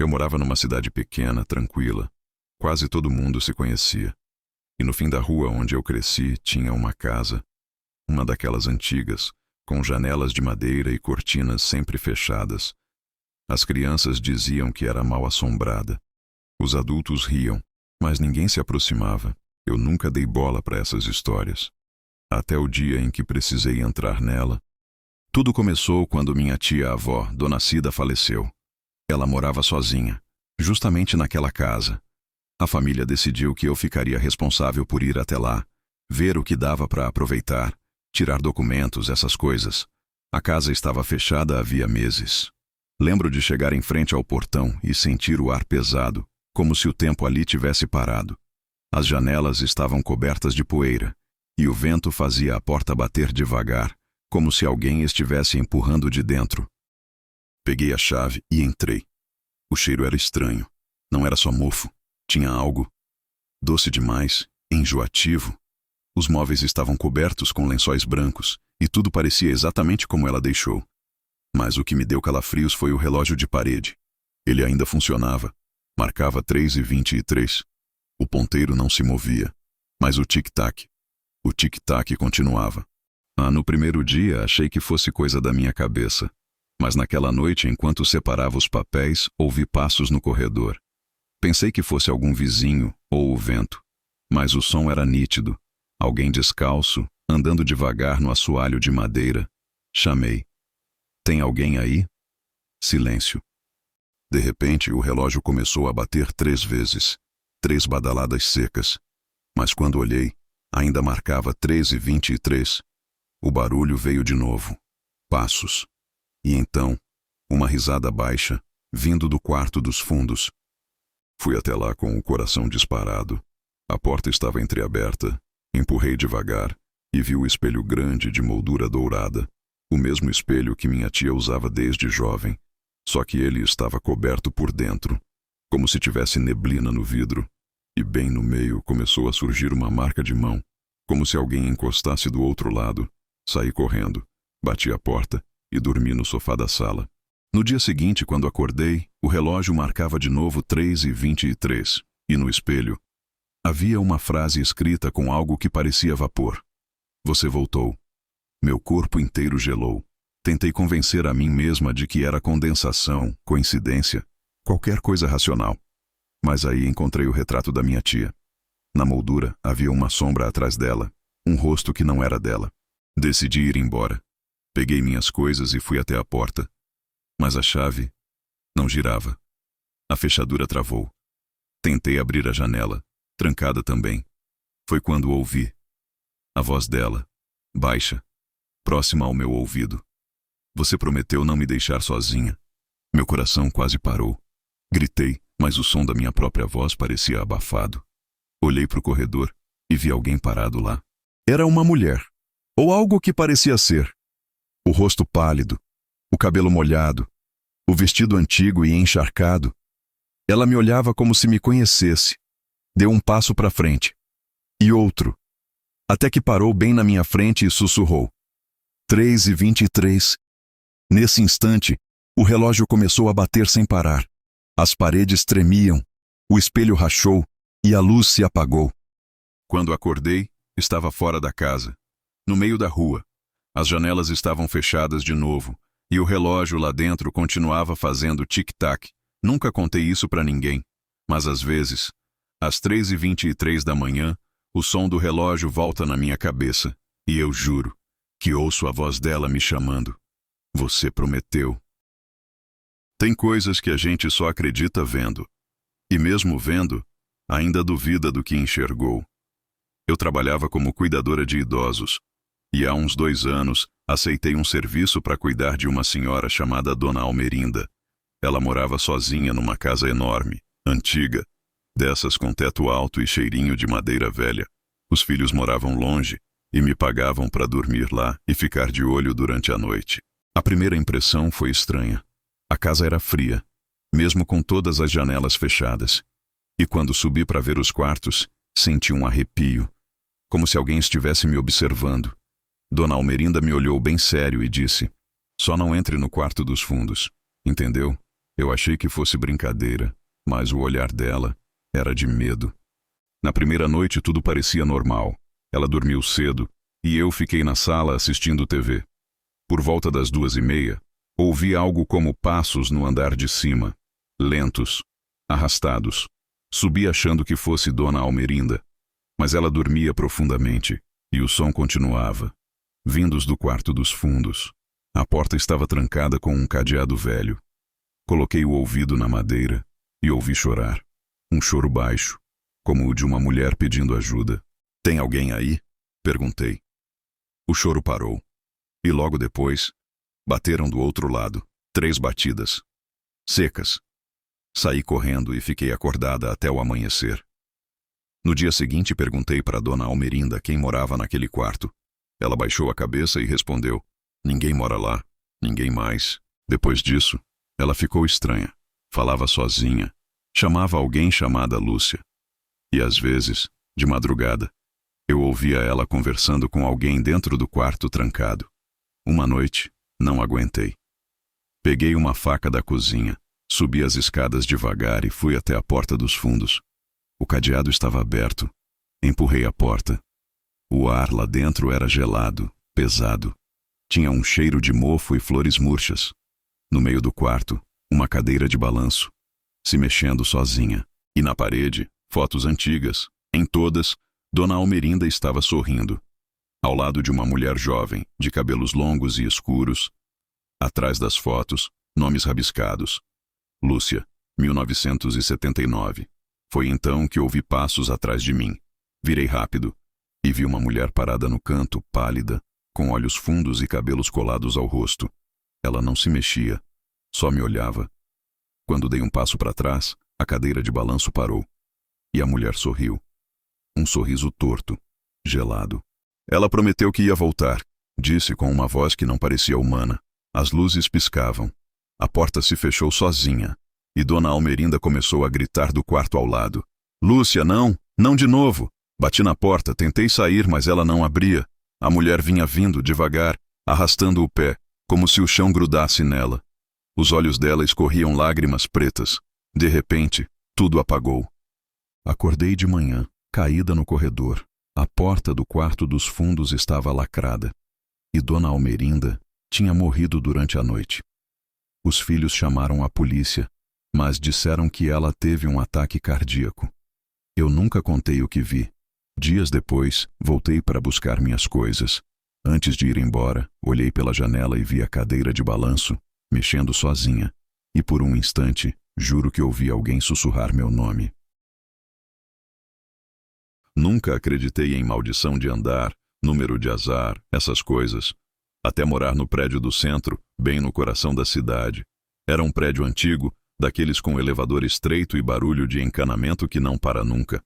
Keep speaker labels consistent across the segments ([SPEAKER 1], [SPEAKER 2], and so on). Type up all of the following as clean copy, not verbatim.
[SPEAKER 1] Eu morava numa cidade pequena, tranquila. Quase todo mundo se conhecia. E no fim da rua onde eu cresci tinha uma casa, uma daquelas antigas, com janelas de madeira e cortinas sempre fechadas. As crianças diziam que era mal assombrada. Os adultos riam, mas ninguém se aproximava. Eu nunca dei bola para essas histórias. Até o dia em que precisei entrar nela. Tudo começou quando minha tia-avó, Dona Cida, faleceu. Ela morava sozinha, justamente naquela casa. A família decidiu que eu ficaria responsável por ir até lá, ver o que dava para aproveitar, tirar documentos, essas coisas. A casa estava fechada havia meses. Lembro de chegar em frente ao portão e sentir o ar pesado, como se o tempo ali tivesse parado. As janelas estavam cobertas de poeira, e o vento fazia a porta bater devagar, como se alguém estivesse empurrando de dentro. Peguei a chave e entrei. O cheiro era estranho. Não era só mofo. Tinha algo doce demais, enjoativo. Os móveis estavam cobertos com lençóis brancos, e tudo parecia exatamente como ela deixou. Mas o que me deu calafrios foi o relógio de parede. Ele ainda funcionava. Marcava 3h23. O ponteiro não se movia. Mas o tic-tac continuava. No primeiro dia achei que fosse coisa da minha cabeça. Mas naquela noite, enquanto separava os papéis, ouvi passos no corredor. Pensei que fosse algum vizinho ou o vento. Mas o som era nítido. Alguém descalço, andando devagar no assoalho de madeira. Chamei. Tem alguém aí? Silêncio. De repente, o relógio começou a bater 3 vezes. 3 badaladas secas. Mas quando olhei, ainda marcava 3h23. O barulho veio de novo. Passos. E então, uma risada baixa, vindo do quarto dos fundos. Fui até lá com o coração disparado. A porta estava entreaberta. Empurrei devagar e vi o espelho grande de moldura dourada. O mesmo espelho que minha tia usava desde jovem. Só que ele estava coberto por dentro, como se tivesse neblina no vidro. E bem no meio começou a surgir uma marca de mão, como se alguém encostasse do outro lado. Saí correndo, bati a porta e dormi no sofá da sala. No dia seguinte, quando acordei, o relógio marcava de novo 3h23, e no espelho havia uma frase escrita com algo que parecia vapor. Você voltou. Meu corpo inteiro gelou. Tentei convencer a mim mesma de que era condensação, coincidência, qualquer coisa racional. Mas aí encontrei o retrato da minha tia. Na moldura havia uma sombra atrás dela, um rosto que não era dela. Decidi ir embora. Peguei minhas coisas e fui até a porta. Mas a chave não girava. A fechadura travou. Tentei abrir a janela, trancada também. Foi quando ouvi a voz dela, baixa, próxima ao meu ouvido. Você prometeu não me deixar sozinha. Meu coração quase parou. Gritei, mas o som da minha própria voz parecia abafado. Olhei para o corredor e vi alguém parado lá. Era uma mulher, ou algo que parecia ser. O rosto pálido, o cabelo molhado, o vestido antigo e encharcado. Ela me olhava como se me conhecesse. Deu um passo para frente. E outro. Até que parou bem na minha frente e sussurrou. 3h23. Nesse instante, o relógio começou a bater sem parar. As paredes tremiam, o espelho rachou e a luz se apagou. Quando acordei, estava fora da casa, no meio da rua. As janelas estavam fechadas de novo, e o relógio lá dentro continuava fazendo tic-tac. Nunca contei isso para ninguém, mas às vezes, às 3h23 da manhã, o som do relógio volta na minha cabeça, e eu juro que ouço a voz dela me chamando. Você prometeu. Tem coisas que a gente só acredita vendo, e mesmo vendo, ainda duvida do que enxergou. Eu trabalhava como cuidadora de idosos, e há uns 2 anos aceitei um serviço para cuidar de uma senhora chamada Dona Almerinda. Ela morava sozinha numa casa enorme, antiga, dessas com teto alto e cheirinho de madeira velha. Os filhos moravam longe e me pagavam para dormir lá e ficar de olho durante a noite. A primeira impressão foi estranha. A casa era fria, mesmo com todas as janelas fechadas. E quando subi para ver os quartos, senti um arrepio, como se alguém estivesse me observando. Dona Almerinda me olhou bem sério e disse: só não entre no quarto dos fundos, entendeu? Eu achei que fosse brincadeira, mas o olhar dela era de medo. Na primeira noite tudo parecia normal. Ela dormiu cedo e eu fiquei na sala assistindo TV. Por volta das 2:30, ouvi algo como passos no andar de cima, lentos, arrastados. Subi achando que fosse Dona Almerinda, mas ela dormia profundamente e o som continuava, vindos do quarto dos fundos. A porta estava trancada com um cadeado velho. Coloquei o ouvido na madeira e ouvi chorar. Um choro baixo, como o de uma mulher pedindo ajuda. "Tem alguém aí?" perguntei. O choro parou. E logo depois, bateram do outro lado, 3 batidas. Secas. Saí correndo e fiquei acordada até o amanhecer. No dia seguinte perguntei para Dona Almerinda quem morava naquele quarto. Ela baixou a cabeça e respondeu: "Ninguém mora lá, ninguém mais." Depois disso, ela ficou estranha. Falava sozinha. Chamava alguém chamada Lúcia. E às vezes, de madrugada, eu ouvia ela conversando com alguém dentro do quarto trancado. Uma noite, não aguentei. Peguei uma faca da cozinha, subi as escadas devagar e fui até a porta dos fundos. O cadeado estava aberto. Empurrei a porta. O ar lá dentro era gelado, pesado. Tinha um cheiro de mofo e flores murchas. No meio do quarto, uma cadeira de balanço, se mexendo sozinha. E na parede, fotos antigas. Em todas, Dona Almerinda estava sorrindo. Ao lado de uma mulher jovem, de cabelos longos e escuros. Atrás das fotos, nomes rabiscados. Lúcia, 1979. Foi então que ouvi passos atrás de mim. Virei rápido e vi uma mulher parada no canto, pálida, com olhos fundos e cabelos colados ao rosto. Ela não se mexia, só me olhava. Quando dei um passo para trás, a cadeira de balanço parou. E a mulher sorriu. Um sorriso torto, gelado. Ela prometeu que ia voltar, disse com uma voz que não parecia humana. As luzes piscavam. A porta se fechou sozinha, e Dona Almerinda começou a gritar do quarto ao lado. "Lúcia, não! Não de novo!" Bati na porta, tentei sair, mas ela não abria. A mulher vinha vindo devagar, arrastando o pé, como se o chão grudasse nela. Os olhos dela escorriam lágrimas pretas. De repente, tudo apagou. Acordei de manhã, caída no corredor. A porta do quarto dos fundos estava lacrada. E Dona Almerinda tinha morrido durante a noite. Os filhos chamaram a polícia, mas disseram que ela teve um ataque cardíaco. Eu nunca contei o que vi. Dias depois, voltei para buscar minhas coisas. Antes de ir embora, olhei pela janela e vi a cadeira de balanço, mexendo sozinha. E por um instante, juro que ouvi alguém sussurrar meu nome. Nunca acreditei em maldição de andar, número de azar, essas coisas. Até morar no prédio do centro, bem no coração da cidade. Era um prédio antigo, daqueles com elevador estreito e barulho de encanamento que não para nunca.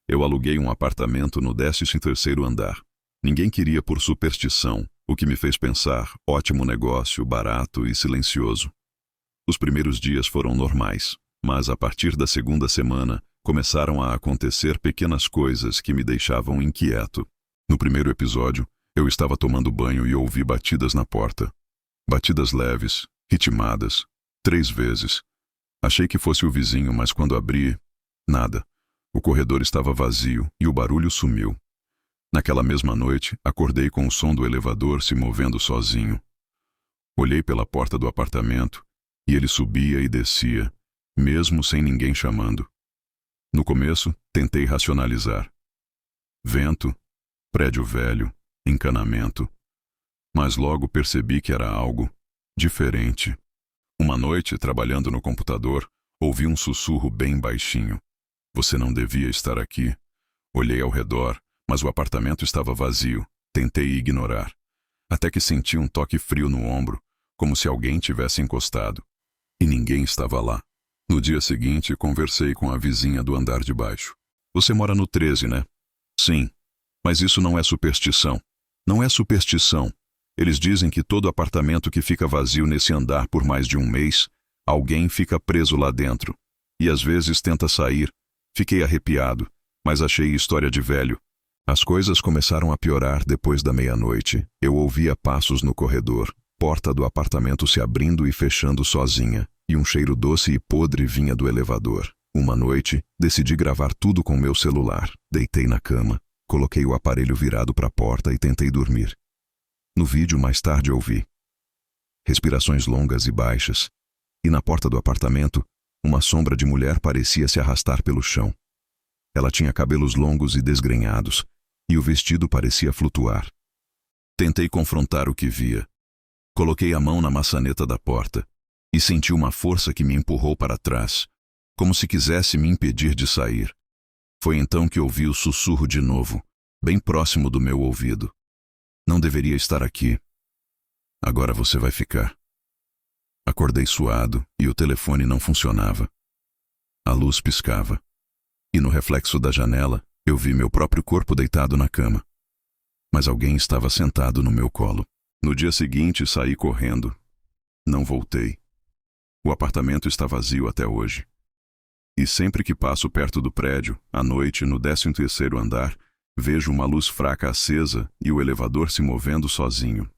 [SPEAKER 1] Eu aluguei um apartamento no 13º andar. Ninguém queria por superstição, o que me fez pensar, ótimo negócio, barato e silencioso. Os primeiros dias foram normais, mas a partir da segunda semana, começaram a acontecer pequenas coisas que me deixavam inquieto. No primeiro episódio, eu estava tomando banho e ouvi batidas na porta. Batidas leves, ritmadas, 3 vezes. Achei que fosse o vizinho, mas quando abri, nada. O corredor estava vazio e o barulho sumiu. Naquela mesma noite, acordei com o som do elevador se movendo sozinho. Olhei pela porta do apartamento e ele subia e descia, mesmo sem ninguém chamando. No começo, tentei racionalizar. Vento, prédio velho, encanamento. Mas logo percebi que era algo diferente. Uma noite, trabalhando no computador, ouvi um sussurro bem baixinho. "Você não devia estar aqui." Olhei ao redor, mas o apartamento estava vazio. Tentei ignorar. Até que senti um toque frio no ombro, como se alguém tivesse encostado. E ninguém estava lá. No dia seguinte, conversei com a vizinha do andar de baixo. "Você mora no 13, né?" "Sim. Mas isso não é superstição." "Não é superstição. Eles dizem que todo apartamento que fica vazio nesse andar por mais de um mês, alguém fica preso lá dentro. E às vezes tenta sair." Fiquei arrepiado, mas achei história de velho. As coisas começaram a piorar depois da meia-noite. Eu ouvia passos no corredor, porta do apartamento se abrindo e fechando sozinha, e um cheiro doce e podre vinha do elevador. Uma noite, decidi gravar tudo com meu celular. Deitei na cama, coloquei o aparelho virado para a porta e tentei dormir. No vídeo, mais tarde, ouvi respirações longas e baixas, e na porta do apartamento, uma sombra de mulher parecia se arrastar pelo chão. Ela tinha cabelos longos e desgrenhados, e o vestido parecia flutuar. Tentei confrontar o que via. Coloquei a mão na maçaneta da porta e senti uma força que me empurrou para trás, como se quisesse me impedir de sair. Foi então que ouvi o sussurro de novo, bem próximo do meu ouvido. Não deveria estar aqui. Agora você vai ficar. Acordei suado e o telefone não funcionava. A luz piscava. E no reflexo da janela, eu vi meu próprio corpo deitado na cama. Mas alguém estava sentado no meu colo. No dia seguinte, saí correndo. Não voltei. O apartamento está vazio até hoje. E sempre que passo perto do prédio, à noite, no 13º andar, vejo uma luz fraca acesa e o elevador se movendo sozinho.